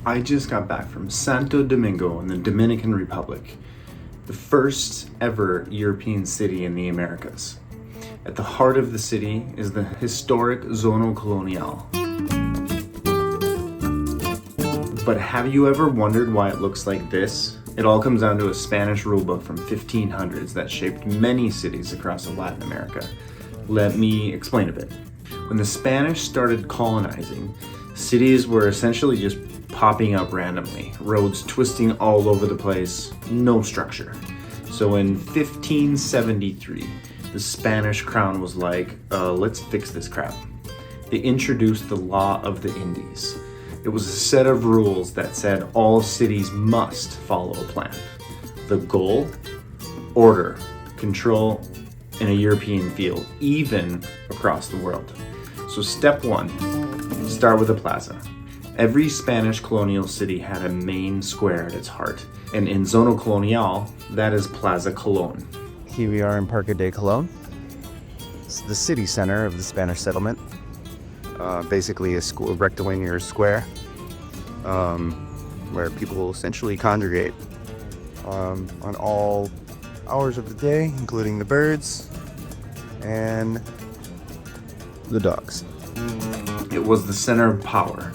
I just got back from Santo Domingo in the Dominican Republic, the first ever European city in the Americas. At the heart of the city is the historic Zona Colonial. But have you ever wondered why it looks like this? It all comes down to a Spanish rulebook from 1500s that shaped many cities across Latin America. Let me explain a bit. When the Spanish started colonizing, cities were essentially just popping up randomly, roads twisting all over the place, no structure. So in 1573, the Spanish crown was like, let's fix this crap. They introduced the law of the Indies. It was a set of rules that said all cities must follow a plan. The goal? Order, control in a European field, even across the world. So step one, start with a plaza. Every Spanish colonial city had a main square at its heart, and in Zona Colonial, that is Plaza Colón. Here we are in Parque de Colón. It's the city center of the Spanish settlement. Basically a rectilinear square where people essentially congregate on all hours of the day, including the birds and the dogs. It was the center of power.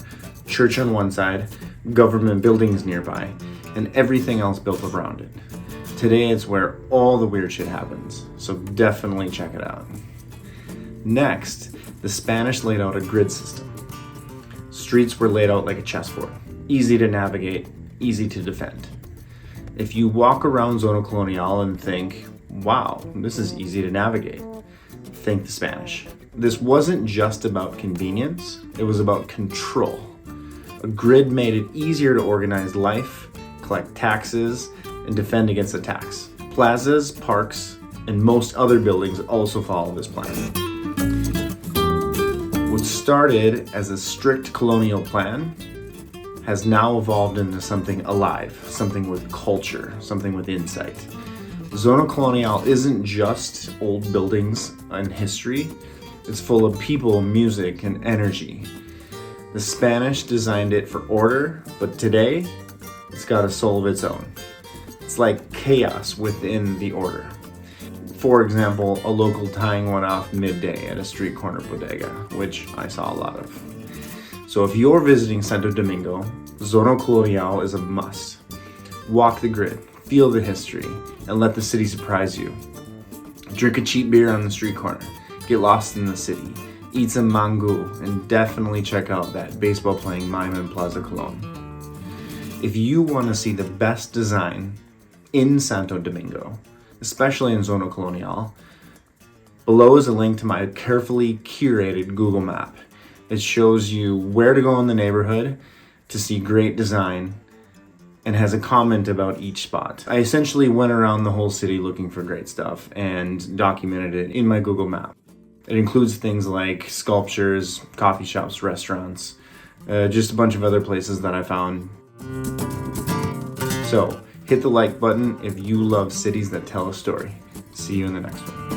Church on one side, government buildings nearby, and everything else built around it. Today it's where all the weird shit happens, so definitely check it out. Next, the Spanish laid out a grid system. Streets were laid out like a chessboard, easy to navigate, easy to defend. If you walk around Zona Colonial and think, wow, this is easy to navigate, think the Spanish. This wasn't just about convenience, it was about control. A grid made it easier to organize life, collect taxes, and defend against attacks. Plazas, parks, and most other buildings also follow this plan. What started as a strict colonial plan has now evolved into something alive, something with culture, something with insight. Zona Colonial isn't just old buildings and history, it's full of people, music, and energy. The Spanish designed it for order, but today, it's got a soul of its own. It's like chaos within the order. For example, a local tying one off midday at a street corner bodega, which I saw a lot of. So if you're visiting Santo Domingo, Zona Colonial is a must. Walk the grid, feel the history, and let the city surprise you. Drink a cheap beer on the street corner, get lost in the city, eat some mango, and definitely check out that baseball playing mime in Plaza Colón. If you want to see the best design in Santo Domingo, especially in Zona Colonial, below is a link to my carefully curated Google map. It shows you where to go in the neighborhood to see great design and has a comment about each spot. I essentially went around the whole city looking for great stuff and documented it in my Google map. It includes things like sculptures, coffee shops, restaurants, just a bunch of other places that I found. So, hit the like button if you love cities that tell a story. See you in the next one.